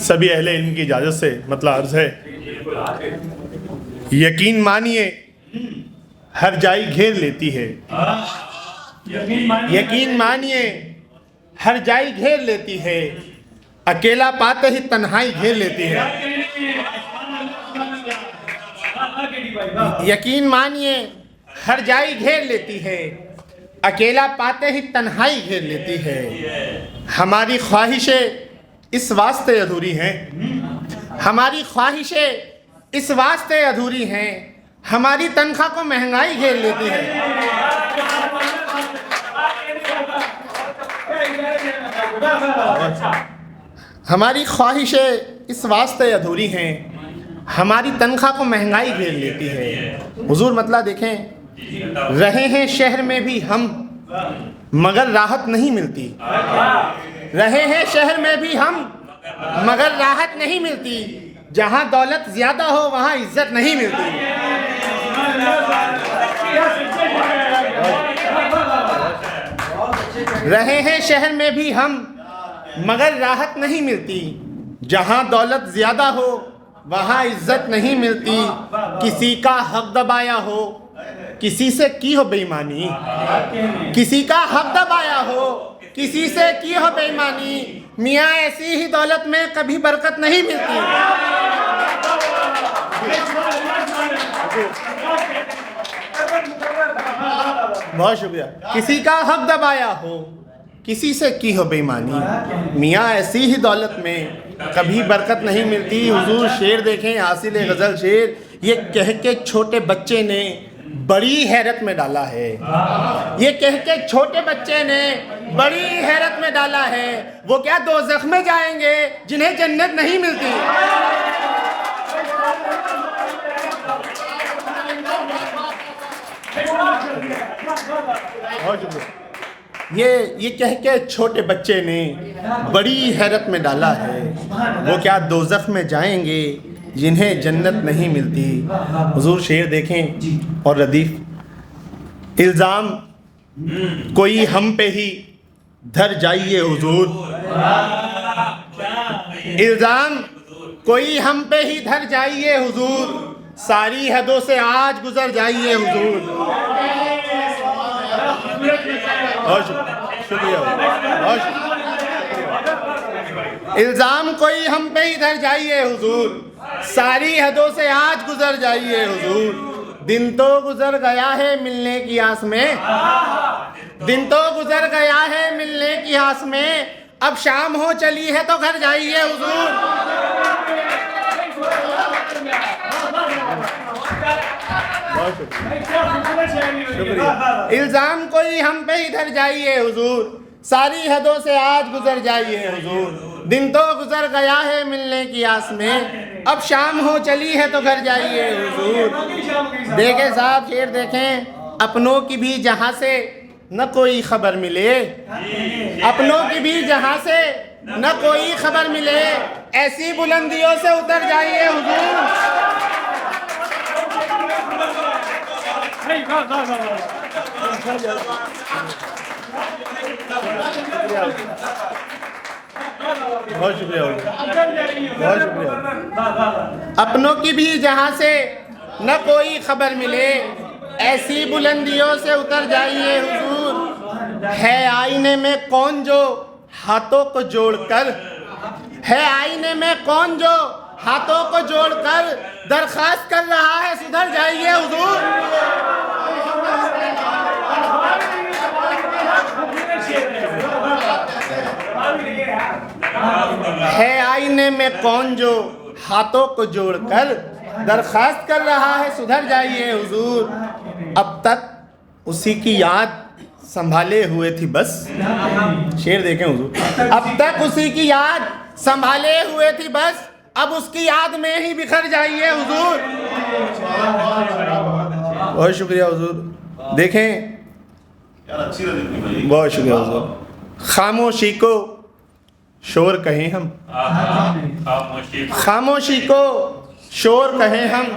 सभी अहले इल्म की इजाज़त से मतलब अर्ज़ है, यकीन मानिए हर जाई घेर लेती है। यकीन मानिए हर जाई घेर लेती है, अकेला पाते ही तन्हाई घेर लेती है। यकीन मानिए हर जाई घेर लेती है, अकेला पाते ही तन्हाई घेर लेती है। हमारी ख्वाहिशें इस वास्ते अधूरी हैं, हमारी ख्वाहिशें इस वास्ते अधूरी हैं, हमारी तनख्वाह को महंगाई घेर लेती है। हमारी ख्वाहिशें इस वास्ते अधूरी हैं, हमारी तनख्वाह को महंगाई घेर लेती है। हुजूर मतलब देखें, रहे हैं शहर में भी हम मगर राहत नहीं मिलती। रहे हैं शहर में भी हम मगर राहत नहीं मिलती, जहां दौलत ज्यादा हो वहां इज्जत नहीं मिलती। रहे हैं शहर में भी हम मगर राहत नहीं मिलती, जहां दौलत ज्यादा हो वहां इज्जत नहीं मिलती। किसी का हक दबाया हो, किसी से की हो बेईमानी, किसी का हक दबाया हो, किसी से की हो बेईमानी, मियाँ ऐसी ही दौलत में कभी बरकत नहीं मिलती। बहुत शुक्रिया। किसी का हक दबाया हो, किसी से की हो बेईमानी, मियाँ ऐसी ही दौलत में कभी बरकत नहीं मिलती। हुजूर शेर देखें, हासिल गज़ल शेर, ये कह के छोटे बच्चे ने बड़ी हैरत में डाला है। ये कह के छोटे बच्चे ने बड़ी हैरत में डाला है, वो क्या दोज़ख में जाएंगे जिन्हें जन्नत नहीं मिलती। ये कह के छोटे बच्चे ने बड़ी हैरत में डाला है, वो क्या दोज़ख में जाएंगे जिन्हें जन्नत नहीं मिलती। हुजूर शेर देखें और रदीफ, इल्ज़ाम कोई हम पे ही धर जाइए हुजूर, इल्ज़ाम कोई हम पे ही धर जाइए हुजूर, सारी हदों से आज गुजर जाइए हुजूर। शुक्रिया। इल्ज़ाम कोई हम पे ही धर जाइए हुजूर, सारी हदों से आज गुजर जाइए हुजूर। दिन तो गुजर गया है मिलने की आस में, दिन तो गुजर गया है मिलने की आस में, अब शाम हो चली है तो घर जाइए हुजूर। इल्ज़ाम कोई हम पे ही धर जाइए हुजूर, सारी हदों से आज गुजर जाइए हुजूर। दिन तो गुजर गया है मिलने की आस में, अब शाम हो चली है तो घर जाइए हुजूर। देखें साहब शेर देखें, अपनों की भी जहाँ से न कोई खबर मिले, अपनों की भी जहाँ से न कोई खबर मिले, ऐसी बुलंदियों से उतर जाइए हुजूर। बहुत शुक्रिया, बहुत शुक्रिया। अपनों की भी जहाँ से न कोई खबर मिले, ऐसी बुलंदियों से उतर जाइए हुजूर। है आईने में कौन जो हाथों को जोड़कर, है आईने में कौन जो हाथों को जोड़कर दरख्वास्त कर रहा है सुधर जाइए हुजूर। है आईने में कौन जो हाथों को जोड़कर दरख्वास्त कर रहा है सुधर जाइए हुजूर। अब तक उसी की याद संभाले हुए थी बस, शेर देखें हुजूर, अब तक उसी की याद संभाले हुए थी बस, अब उसकी याद में ही बिखर जाइए हुजूर। बहुत शुक्रिया हुजूर। देखें, बहुत शुक्रिया हुजूर। खामोशी को शोर कहें हम, खामोशी को शोर कहें हम,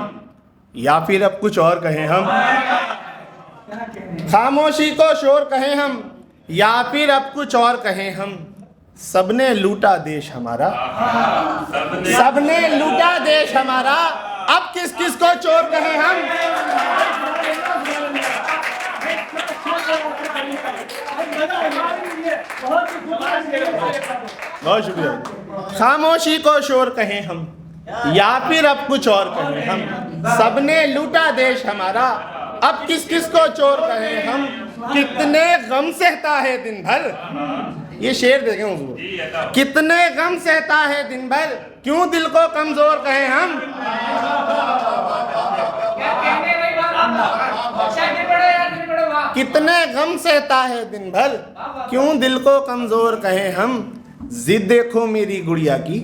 या फिर अब कुछ और कहें हम। खामोशी को शोर कहें हम, या फिर अब कुछ और कहें हम। सबने लूटा देश हमारा, सबने लूटा देश हमारा, अब किस किस को चोर कहें हम। बहुत शुक्रिया। खामोशी को शोर कहें हम या फिर अब कुछ और कहें हम, सबने लूटा देश हमारा, अब किस किस को चोर कहें हम। कितने गम सहता है दिन भर, ये शेर देखें हुजूर, कितने गम सहता है दिन भर, क्यों दिल को कमजोर कहें हम। कितने गम सहता है दिन भर, क्यों दिल को कमजोर कहें हम। जिद देखो मेरी गुड़िया की,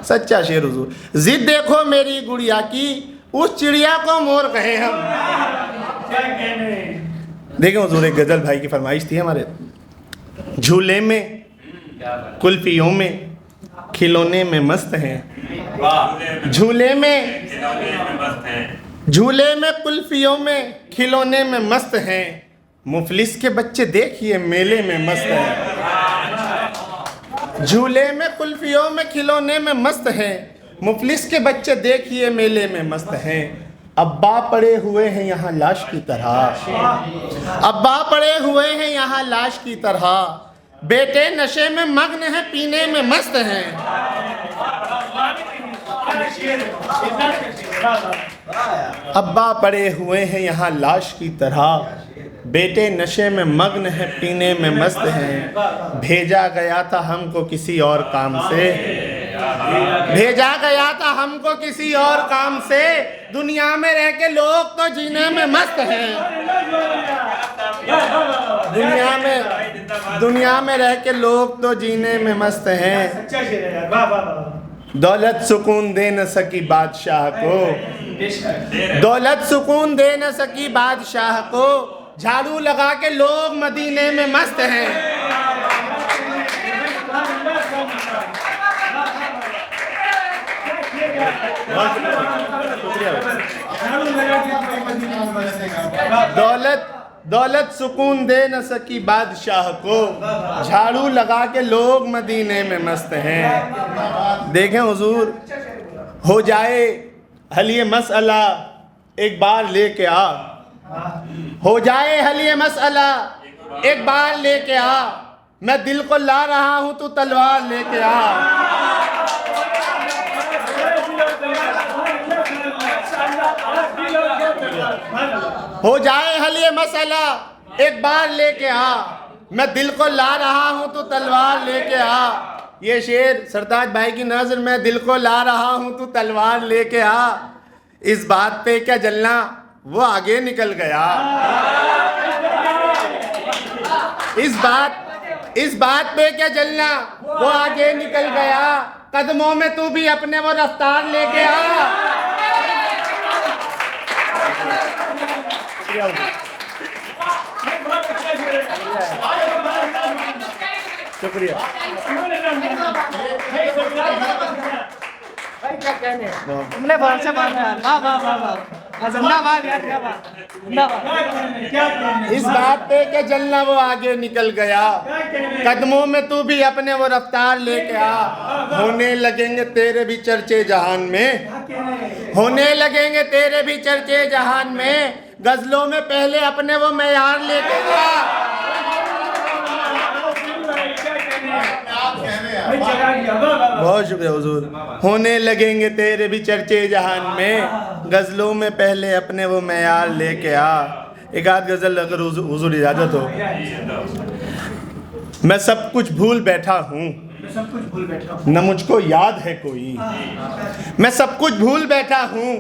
सच्चा शेर हुजूर, जिद देखो मेरी गुड़िया की, उस चिड़िया को मोर कहें हम। देखें हुजूर, एक गजल भाई की फरमाइश थी हमारे। झूले में कुल्फियों में खिलौने में मस्त हैं, झूले में कुल्फियों में खिलौने में मस्त हैं, मुफलिस के बच्चे देखिए मेले में मस्त हैं। झूले में कुल्फियों में खिलौने में मस्त हैं, मुफलिस के बच्चे देखिए मेले में मस्त हैं। अब्बा पड़े हुए हैं यहाँ लाश की तरह, अब्बा पड़े हुए हैं यहाँ लाश की तरह, बेटे नशे में मग्न है पीने में मस्त हैं। अब्बा पड़े हुए हैं यहाँ लाश की तरह, बेटे नशे में मग्न है पीने में मस्त हैं। भेजा गया था हमको किसी और काम से, भेजा गया था हमको किसी और काम से, दुनिया में रह के लोग तो जीने में मस्त हैं। दुनिया में रह के लोग तो जीने में मस्त हैं। दौलत सुकून दे न सकी बादशाह को, दौलत सुकून दे न सकी बादशाह को, झाड़ू लगा के लोग मदीने में मस्त हैं। दौलत सुकून दे न सकी बादशाह को, झाड़ू लगा के लोग मदीने में मस्त हैं। देखें हुजूर, हो जाए हल ये मसला एक बार लेके आ, हो जाए हल ये मसला एक बार लेके आ, मैं दिल को ला रहा हूं तू तलवार लेके आ। हो जाए हल ये मसला एक बार लेके आ, मैं दिल को ला रहा हूं तू तलवार लेके आ। ये शेर सरताज भाई की नज़र में, दिल को ला रहा हूं तू तलवार लेके आ। इस बात पे क्या जलना, वो आगे निकल गया। इस बात पे क्या जलना, वो आगे निकल गया। कदमों में तू भी अपने वो रफ्तार लेके आ। शुक्रिया। भाई क्या कहने, तुमने बहुत से बात यार, वाह वाह वाह वाह, जिंदाबाद यार, क्या बात, जिंदाबाद। इस बात पे क्या जलना, वो आगे निकल गया। कदमों में तू भी अपने वो रफ्तार लेके आ। होने लगेंगे तेरे भी चर्चे जहान में, होने लगेंगे तेरे भी चर्चे जहान में, गजलों में पहले अपने वो मेयार लेके आ। बहुत शुक्रिया हुजूर। होने लगेंगे तेरे भी चर्चे जहान में, गजलों में पहले अपने वो मेयार लेके आ। एक आध गजल अगर हुजूर इजाजत हो। मैं सब कुछ भूल बैठा हूँ, न मुझको याद है कोई। मैं सब कुछ भूल बैठा हूँ,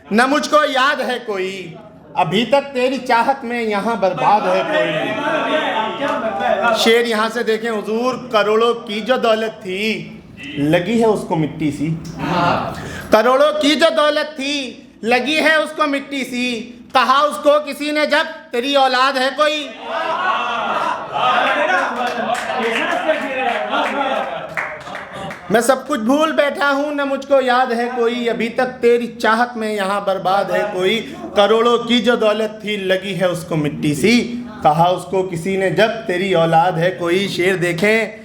न मुझको याद है कोई। अभी तक तेरी चाहत में यहाँ बर्बाद है कोई। शेर यहाँ से देखें हुजूर, करोड़ों की जो दौलत थी लगी है उसको मिट्टी सी। करोड़ों की जो दौलत थी लगी है उसको मिट्टी सी। कहा उसको किसी ने जब तेरी औलाद है कोई। मैं सब कुछ भूल बैठा हूँ, न मुझको याद है कोई। अभी तक तेरी चाहत में यहाँ बर्बाद है कोई। करोड़ों की जो दौलत थी लगी है उसको मिट्टी सी। कहा उसको किसी ने जब तेरी औलाद है कोई। शेर देखें,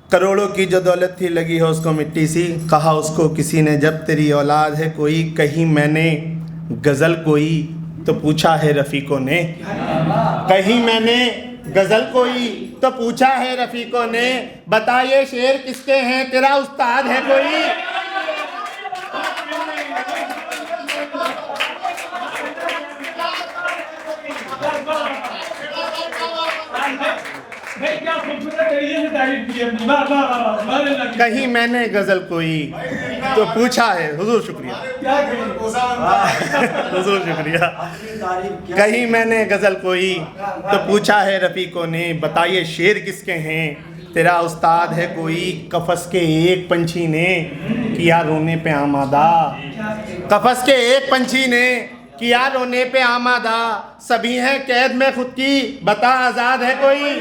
करोड़ों की जो दौलत थी लगी है उसको मिट्टी सी। कहा उसको किसी ने जब तेरी औलाद है कोई, कहीं मैंने गज़ल कोई तो पूछा है रफ़ीकों ने। कहीं मैंने गज़ल कोई तो पूछा है रफ़ीकों ने, बता ये शेर किसके हैं, तेरा उस्ताद है कोई। कहीं मैंने गज़ल कोई तो पूछा है, हुजूर शुक्रिया, हुजूर शुक्रिया। कहीं मैंने गज़ल कोई तो पूछा है रफ़ीकों ने, बताइए शेर किसके हैं, तेरा उस्ताद है कोई। कफस के एक पंछी ने किया रोने पे आमादा, कफस के एक पंछी ने किया रोने पे आमादा, सभी हैं कैद में खुद की, बता आज़ाद है कोई।